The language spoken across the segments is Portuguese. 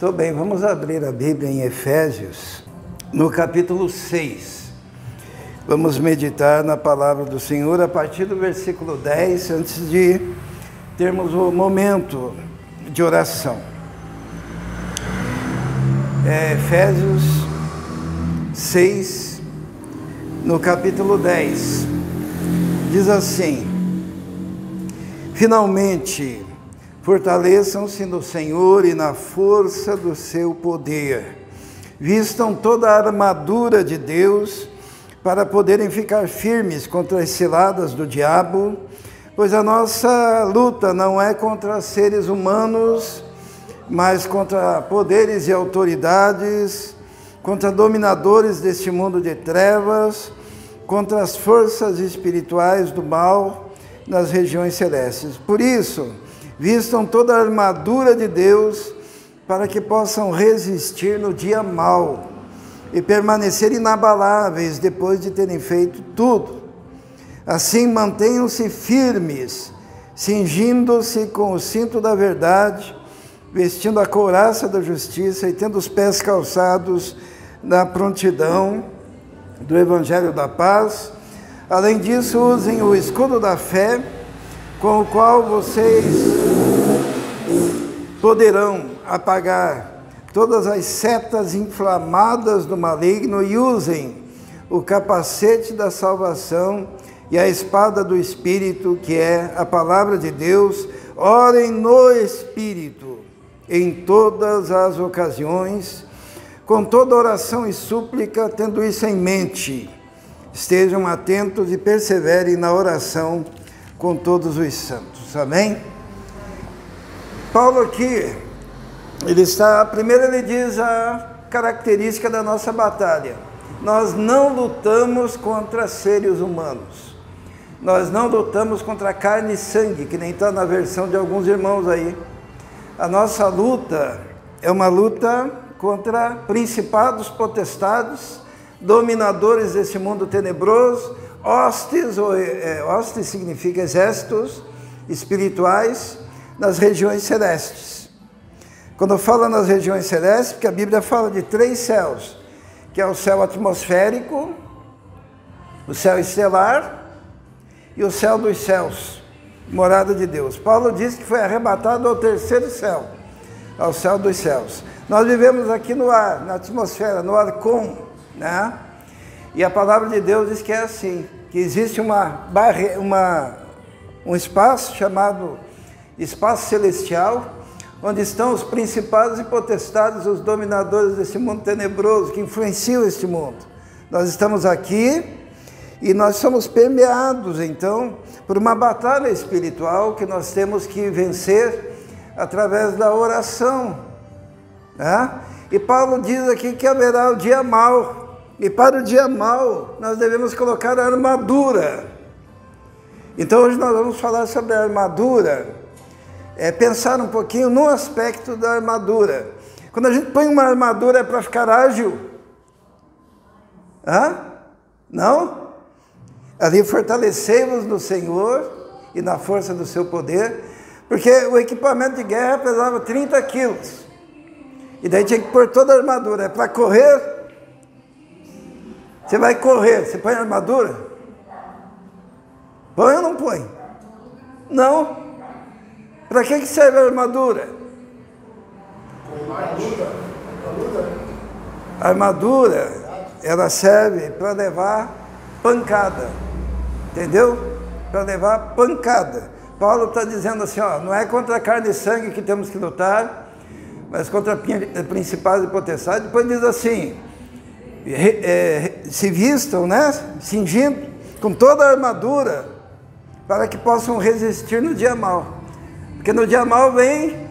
Muito bem, vamos abrir a Bíblia em Efésios, no capítulo 6. Vamos meditar na palavra do Senhor a partir do versículo 10, antes de termos o momento de oração. Efésios 6, no capítulo 10, diz assim: finalmente, fortaleçam-se no Senhor e na força do seu poder. Vistam toda a armadura de Deus para poderem ficar firmes contra as ciladas do diabo, pois a nossa luta não é contra seres humanos, mas contra poderes e autoridades, contra dominadores deste mundo de trevas, contra as forças espirituais do mal nas regiões celestes. Por isso, vistam toda a armadura de Deus para que possam resistir no dia mau e permanecer inabaláveis depois de terem feito tudo. Assim, mantenham-se firmes, cingindo-se com o cinto da verdade, vestindo a couraça da justiça e tendo os pés calçados na prontidão do Evangelho da paz. Além disso, usem o escudo da fé, com o qual vocês poderão apagar todas as setas inflamadas do maligno, e usem o capacete da salvação e a espada do Espírito, que é a palavra de Deus. Orem no Espírito em todas as ocasiões, com toda oração e súplica, tendo isso em mente. Estejam atentos e perseverem na oração com todos os santos. Amém? Paulo aqui, primeiro ele diz a característica da nossa batalha. Nós não lutamos contra seres humanos. Nós não lutamos contra carne e sangue, que nem está na versão de alguns irmãos aí. A nossa luta é uma luta contra principados, potestades, dominadores desse mundo tenebroso, hostes, hostes significa exércitos espirituais, nas regiões celestes. Quando fala nas regiões celestes, porque a Bíblia fala de 3 céus, que é o céu atmosférico, o céu estelar e o céu dos céus, morada de Deus. Paulo diz que foi arrebatado ao 3º céu, ao céu dos céus. Nós vivemos aqui no ar, na atmosfera, no arcon, né? E a palavra de Deus diz que é assim, que existe um espaço chamado espaço celestial, onde estão os principados e potestades, os dominadores desse mundo tenebroso, que influenciam este mundo. Nós estamos aqui e nós somos permeados, então, por uma batalha espiritual que nós temos que vencer através da oração, né? E Paulo diz aqui que haverá o dia mau. E para o dia mau, nós devemos colocar a armadura. Então hoje nós vamos falar sobre a armadura, pensar um pouquinho no aspecto da armadura. Quando a gente põe uma armadura é para ficar ágil? Não? Ali fortalecemos no Senhor e na força do seu poder, porque o equipamento de guerra pesava 30 quilos. E daí tinha que pôr toda a armadura. É para correr? Você vai correr, você põe a armadura? Põe ou não põe? Não. Para que serve a armadura? A armadura, ela serve para levar pancada. Entendeu? Para levar pancada. Paulo está dizendo assim, não é contra carne e sangue que temos que lutar, mas contra principados e potestades. Depois diz assim, se vistam, né, cingindo com toda a armadura, para que possam resistir no dia mau. Porque no dia mau vem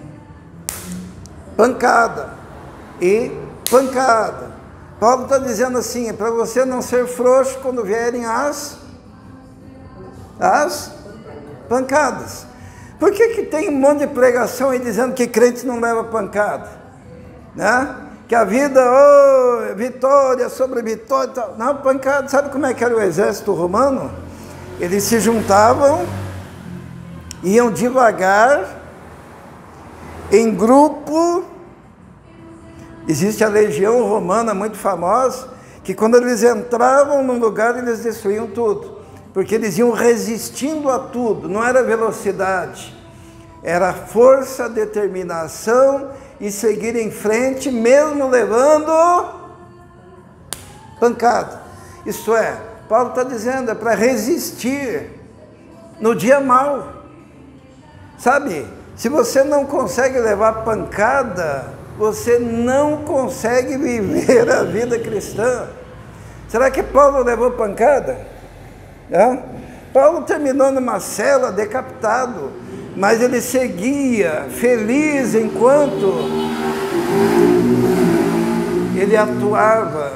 pancada e pancada. Paulo está dizendo assim, é para você não ser frouxo quando vierem as pancadas. Por que tem um monte de pregação aí dizendo que crente não leva pancada? Né? Que a vida, vitória sobre vitória e tal. Não, pancada, sabe como é que era o exército romano? Eles se juntavam, iam devagar, em grupo, Existe a legião romana muito famosa, que quando eles entravam num lugar, eles destruíam tudo, porque eles iam resistindo a tudo, não era velocidade, era força, determinação e seguir em frente, mesmo levando pancada. Isto é, Paulo está dizendo, é para resistir no dia mau. Sabe, se você não consegue levar pancada, você não consegue viver a vida cristã. Será que Paulo levou pancada? Paulo terminou numa cela decapitado, mas ele seguia feliz enquanto ele atuava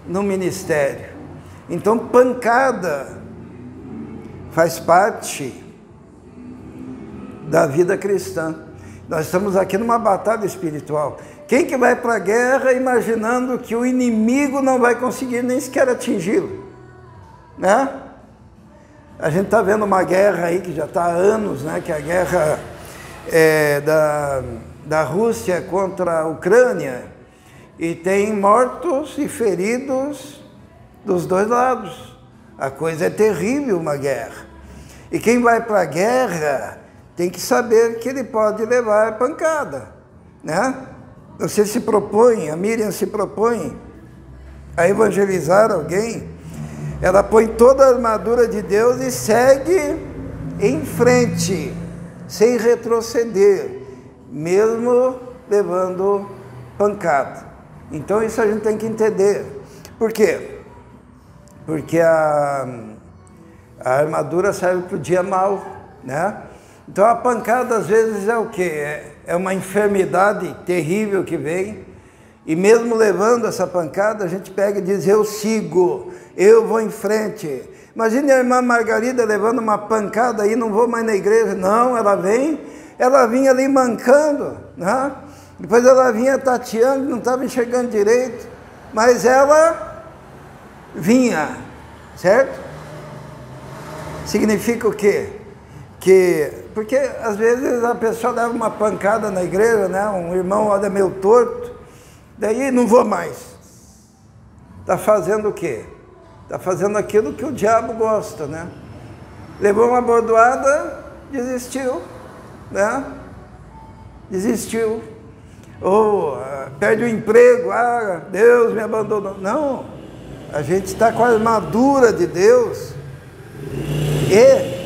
no ministério. Então, pancada faz parte da vida cristã. Nós estamos aqui numa batalha espiritual. Quem que vai para a guerra imaginando que o inimigo não vai conseguir nem sequer atingi-lo? Né? A gente está vendo uma guerra aí que já está há anos, né? Que é a guerra da Rússia contra a Ucrânia. E tem mortos e feridos dos dois lados. A coisa é terrível, uma guerra. E quem vai para a guerra tem que saber que ele pode levar pancada, né? Você se propõe, a Miriam se propõe a evangelizar alguém, ela põe toda a armadura de Deus e segue em frente, sem retroceder, mesmo levando pancada. Então isso a gente tem que entender. Por quê? Porque a armadura serve para o dia mau, né? Então a pancada às vezes é o quê? É uma enfermidade terrível que vem, e mesmo levando essa pancada, a gente pega e diz, eu sigo, eu vou em frente. Imagine a irmã Margarida levando uma pancada aí, não vou mais na igreja. Não, ela vinha ali mancando, né? Depois ela vinha tateando, não estava enxergando direito, mas ela vinha, certo? Significa o quê? Porque às vezes a pessoa leva uma pancada na igreja, né? Um irmão olha meio torto, daí não vou mais. Está fazendo o quê? Está fazendo aquilo que o diabo gosta, né? Levou uma bordoada, desistiu, né? Desistiu. Ou perde o emprego, Deus me abandonou. Não, a gente está com a armadura de Deus e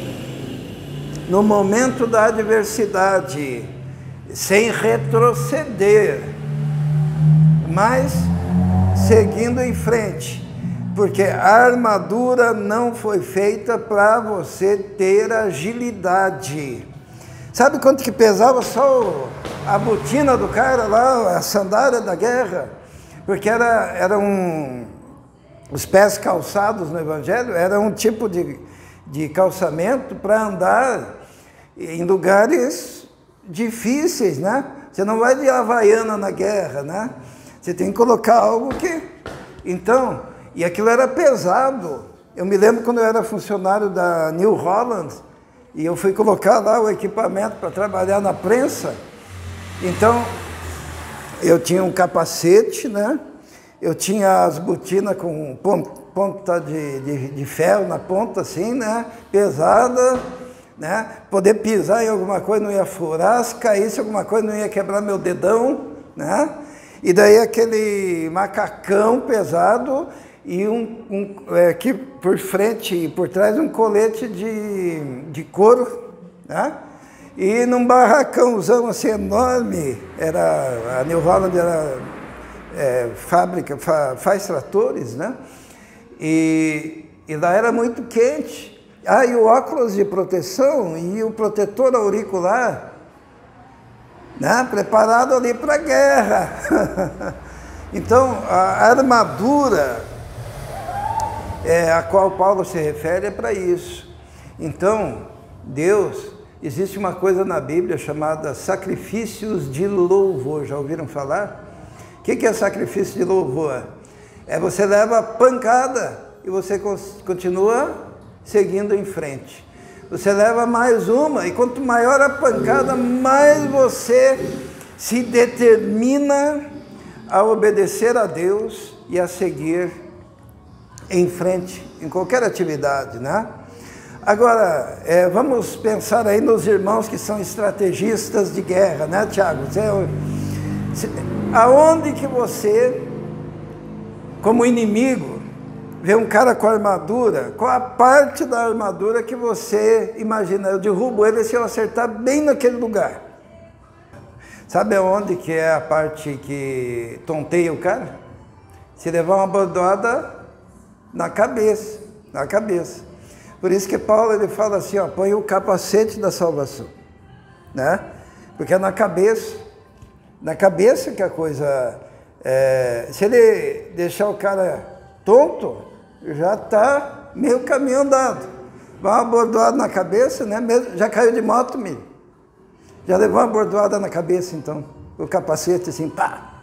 no momento da adversidade, sem retroceder, mas seguindo em frente, porque a armadura não foi feita para você ter agilidade. Sabe quanto que pesava só a botina do cara lá, a sandália da guerra? Porque os pés calçados no Evangelho, era um tipo de calçamento para andar em lugares difíceis, né? Você não vai de havaiana na guerra, né? Você tem que colocar algo que... Então, e aquilo era pesado. Eu me lembro quando eu era funcionário da New Holland, e eu fui colocar lá o equipamento para trabalhar na prensa. Então, eu tinha um capacete, né? Eu tinha as botinas com ponta de ferro na ponta, assim, né? Pesada, né? Poder pisar em alguma coisa não ia furar, se caísse alguma coisa não ia quebrar meu dedão, né? E daí aquele macacão pesado e aqui por frente e por trás um colete de couro, né? E num barracãozão assim enorme, a New Holland era fábrica, faz tratores, né? E lá era muito quente. E o óculos de proteção e o protetor auricular, né? Preparado ali para a guerra. Então, a armadura a qual Paulo se refere é para isso. Então, existe uma coisa na Bíblia chamada sacrifícios de louvor. Já ouviram falar? O que é sacrifício de louvor? Você leva pancada e você continua seguindo em frente. Você leva mais uma, e quanto maior a pancada, mais você se determina a obedecer a Deus e a seguir em frente, em qualquer atividade, né? Agora, vamos pensar aí nos irmãos que são estrategistas de guerra, né, Tiago? Aonde que você, como inimigo, vê um cara com armadura, qual a parte da armadura que você imagina? Eu derrubo ele se eu acertar bem naquele lugar. Sabe aonde que é a parte que tonteia o cara? Se levar uma bordoada na cabeça, na cabeça. Por isso que Paulo ele fala assim, ó, põe o capacete da salvação, né? Porque é na cabeça que a coisa... se ele deixar o cara tonto, já está meio caminho andado. Vai uma bordoada na cabeça, né? Já caiu de moto, milho. Já levou uma bordoada na cabeça, então. O capacete assim, pá.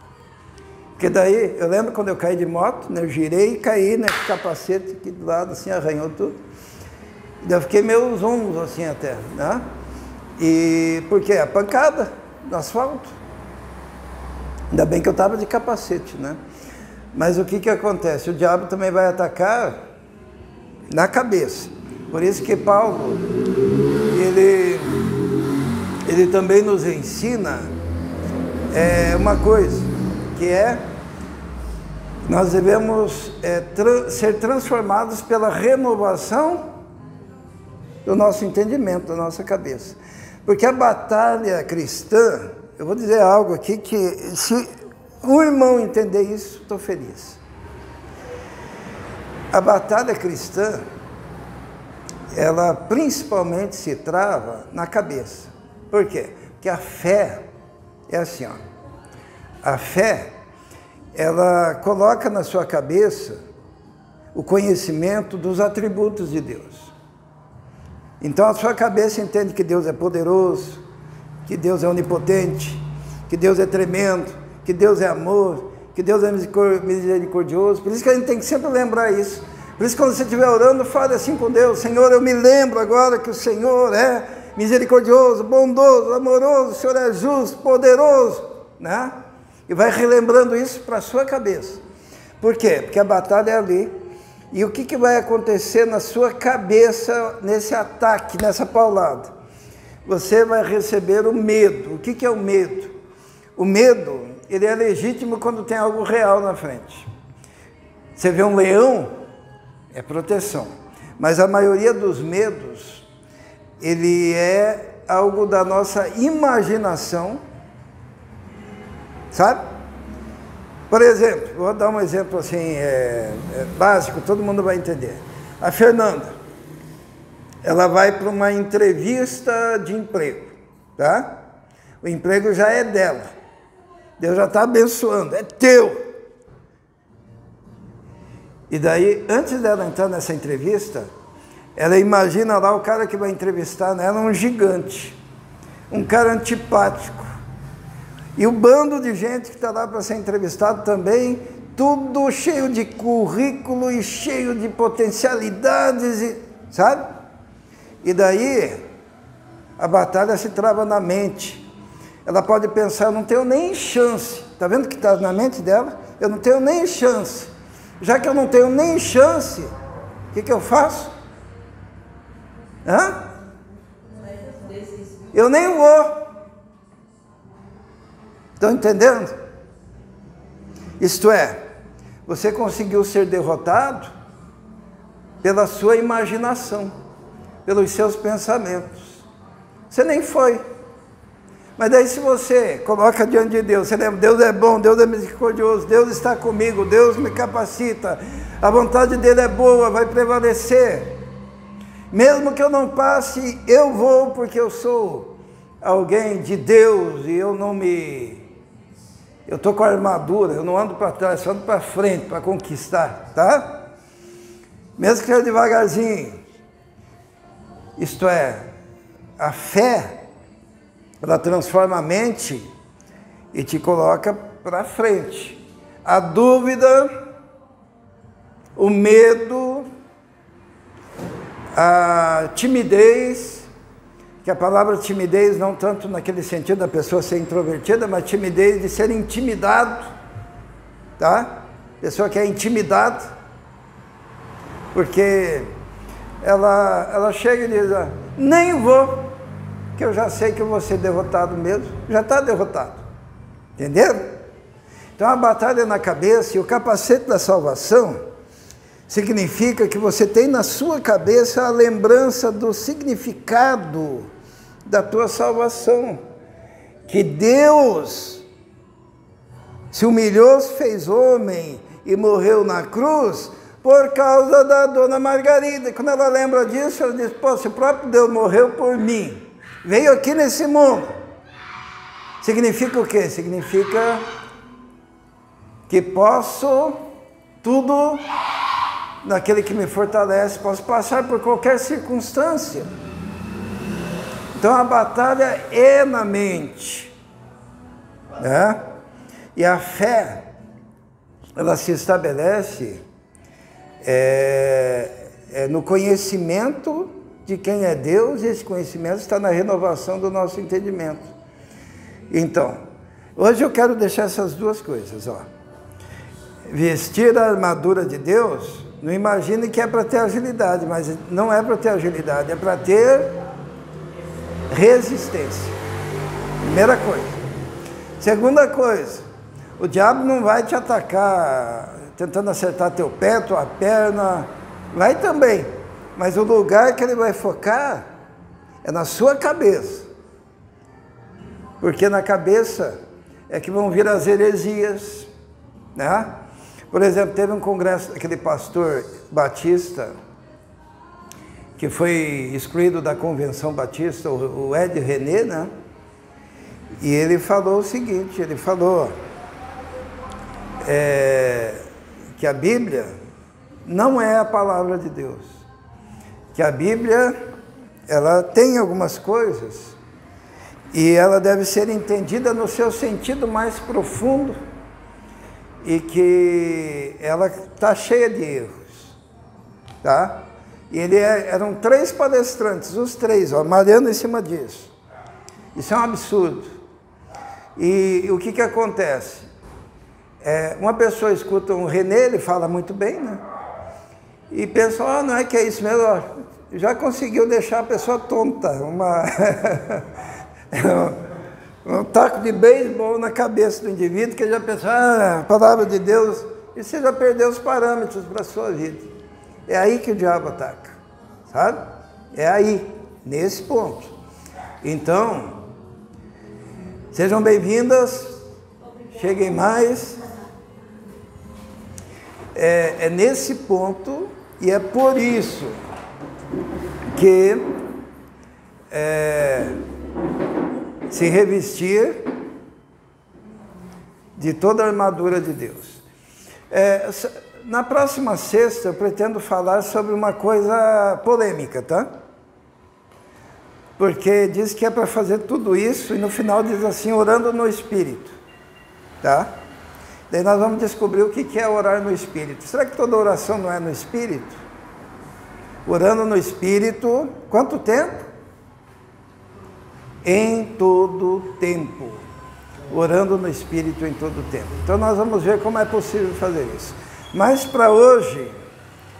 Porque daí, eu lembro quando eu caí de moto, né? Eu girei e caí, né? Com o capacete aqui do lado, assim, arranhou tudo. E daí eu fiquei meio zonzo, assim, até, né? E por quê? A pancada no asfalto. Ainda bem que eu estava de capacete, né? Mas o que que acontece? O diabo também vai atacar na cabeça. Por isso que Paulo, ele também nos ensina uma coisa, que nós devemos ser transformados pela renovação do nosso entendimento, da nossa cabeça. Porque a batalha cristã, eu vou dizer algo aqui que, se um irmão entender isso, estou feliz. A batalha cristã, ela principalmente se trava na cabeça. Por quê? Porque a fé é assim, ó. A fé, ela coloca na sua cabeça o conhecimento dos atributos de Deus. Então a sua cabeça entende que Deus é poderoso, que Deus é onipotente, que Deus é tremendo, que Deus é amor, que Deus é misericordioso. Por isso que a gente tem que sempre lembrar isso. Por isso, quando você estiver orando, fale assim com Deus: Senhor, eu me lembro agora que o Senhor é misericordioso, bondoso, amoroso, o Senhor é justo, poderoso, né? E vai relembrando isso para a sua cabeça. Por quê? Porque a batalha é ali. E o que vai acontecer na sua cabeça nesse ataque, nessa paulada? Você vai receber o medo. O que é o medo? O medo, ele é legítimo quando tem algo real na frente. Você vê um leão, é proteção. Mas a maioria dos medos, ele é algo da nossa imaginação, sabe? Por exemplo, vou dar um exemplo assim, básico, todo mundo vai entender. A Fernanda, ela vai para uma entrevista de emprego, tá? O emprego já é dela. Deus já está abençoando, é teu. E daí, antes dela entrar nessa entrevista, ela imagina lá o cara que vai entrevistar nela, um gigante, um cara antipático. E o bando de gente que está lá para ser entrevistado também, tudo cheio de currículo e cheio de potencialidades, sabe? E daí, a batalha se trava na mente. Ela pode pensar: eu não tenho nem chance. Está vendo o que está na mente dela? Eu não tenho nem chance. Já que eu não tenho nem chance, o que eu faço? Eu nem vou. Estão entendendo? Isto é, você conseguiu ser derrotado pela sua imaginação, pelos seus pensamentos. Você nem foi. Mas daí, se você coloca diante de Deus, você lembra: Deus é bom, Deus é misericordioso, Deus está comigo, Deus me capacita, a vontade dele é boa, vai prevalecer. Mesmo que eu não passe, eu vou, porque eu sou alguém de Deus e eu estou com a armadura, eu não ando para trás, eu ando para frente, para conquistar, tá? Mesmo que seja devagarzinho. Isto é, a fé, ela transforma a mente e te coloca para frente. A dúvida, o medo, a timidez, que a palavra timidez não tanto naquele sentido da pessoa ser introvertida, mas timidez de ser intimidado, tá? Pessoa que é intimidada, porque ela chega e diz, nem vou, que eu já sei que eu vou ser derrotado mesmo, já está derrotado, entenderam? Então a batalha é na cabeça, e o capacete da salvação significa que você tem na sua cabeça a lembrança do significado da tua salvação, que Deus se humilhou, se fez homem e morreu na cruz por causa da dona Margarida. Quando ela lembra disso, ela diz, pô, se o próprio Deus morreu por mim, veio aqui nesse mundo, significa o quê? Significa que posso tudo naquele que me fortalece, posso passar por qualquer circunstância. Então a batalha é na mente, né? E a fé, ela se estabelece no conhecimento de quem é Deus, e esse conhecimento está na renovação do nosso entendimento. Então, hoje eu quero deixar essas duas coisas, ó. Vestir a armadura de Deus, não imagine que é para ter agilidade, mas não é para ter agilidade, é para ter resistência. Primeira coisa. Segunda coisa, o diabo não vai te atacar tentando acertar teu pé, tua perna, vai também, mas o lugar que ele vai focar é na sua cabeça, porque na cabeça é que vão vir as heresias, né? Por exemplo, teve um congresso daquele pastor batista, que foi excluído da convenção batista, o Ed René, né? E ele falou o seguinte, ele falou que a Bíblia não é a palavra de Deus, que a Bíblia, ela tem algumas coisas e ela deve ser entendida no seu sentido mais profundo, e que ela está cheia de erros, tá? E eram 3 palestrantes, os 3, ó, malhando em cima disso. Isso é um absurdo. E o que acontece? Uma pessoa escuta um René, ele fala muito bem, né? E pensa, não é que é isso mesmo, ó, já conseguiu deixar a pessoa tonta, um taco de beisebol na cabeça do indivíduo, que ele já pensa, a palavra de Deus, e você já perdeu os parâmetros para a sua vida. É aí que o diabo ataca, sabe? É aí, nesse ponto. Então, sejam bem-vindas, cheguem mais. É nesse ponto, e é por isso que se revestir de toda a armadura de Deus. Na próxima sexta eu pretendo falar sobre uma coisa polêmica, tá? Porque diz que é para fazer tudo isso e no final diz assim, orando no Espírito, tá? Daí nós vamos descobrir o que é orar no Espírito. Será que toda oração não é no Espírito? Orando no Espírito, quanto tempo? Em todo tempo. Orando no Espírito em todo tempo. Então nós vamos ver como é possível fazer isso. Mas para hoje,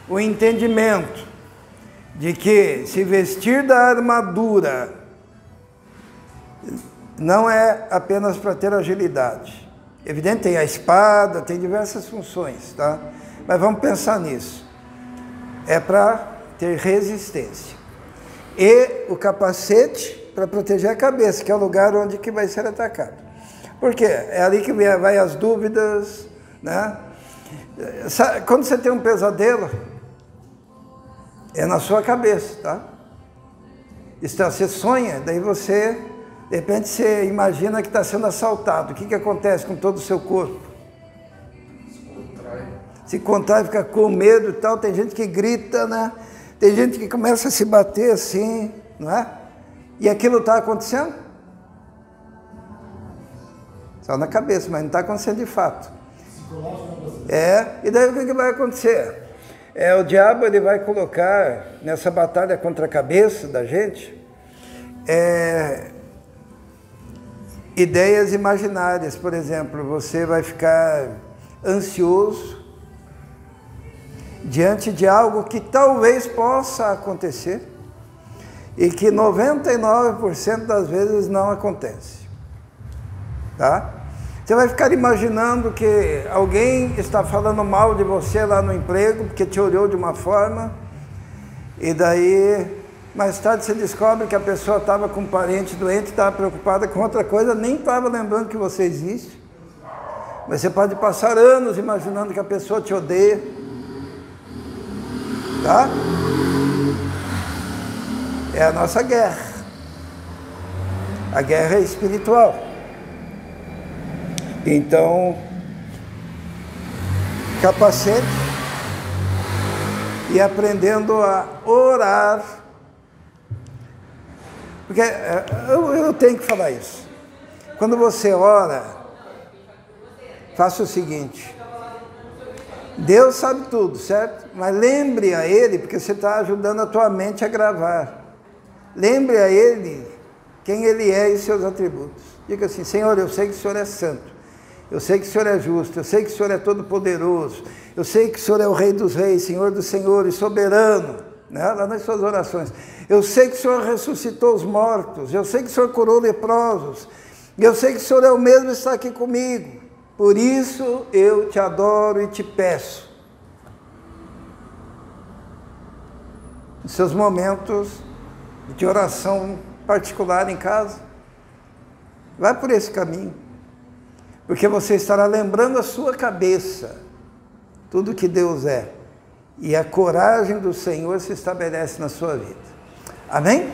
o entendimento de que se vestir da armadura não é apenas para ter agilidade. Evidente, tem a espada, tem diversas funções, tá? Mas vamos pensar nisso. É para ter resistência. E o capacete para proteger a cabeça, que é o lugar onde que vai ser atacado. Por quê? É ali que vai as dúvidas, né? Quando você tem um pesadelo, é na sua cabeça, tá? Você sonha, daí você, de repente você imagina que está sendo assaltado. O que acontece com todo o seu corpo? Se contrai, fica com medo e tal. Tem gente que grita, né? Tem gente que começa a se bater assim, não é? E aquilo está acontecendo? Só na cabeça, mas não está acontecendo de fato. E daí o que vai acontecer? O diabo ele vai colocar nessa batalha contra a cabeça da gente ideias imaginárias. Por exemplo, você vai ficar ansioso, diante de algo que talvez possa acontecer e que 99% das vezes não acontece, tá? Você vai ficar imaginando que alguém está falando mal de você lá no emprego, porque te olhou de uma forma, e daí, mais tarde você descobre que a pessoa estava com um parente doente, estava preocupada com outra coisa, nem estava lembrando que você existe. Mas você pode passar anos imaginando que a pessoa te odeia, tá? É a nossa guerra. A guerra é espiritual. Então, capacete e aprendendo a orar. Porque eu tenho que falar isso. Quando você ora, faça o seguinte: Deus sabe tudo, certo? Mas lembre a Ele, porque você está ajudando a tua mente a gravar. Lembre a Ele quem Ele é e seus atributos. Diga assim: Senhor, eu sei que o Senhor é santo. Eu sei que o Senhor é justo, eu sei que o Senhor é todo-poderoso, eu sei que o Senhor é o Rei dos Reis, Senhor dos Senhores, soberano, né? Lá nas suas orações. Eu sei que o Senhor ressuscitou os mortos, eu sei que o Senhor curou leprosos, eu sei que o Senhor é o mesmo e está aqui comigo. Por isso eu te adoro e te peço. Nos seus momentos de oração particular em casa, vai por esse caminho. Porque você estará lembrando a sua cabeça tudo que Deus é. E a coragem do Senhor se estabelece na sua vida. Amém?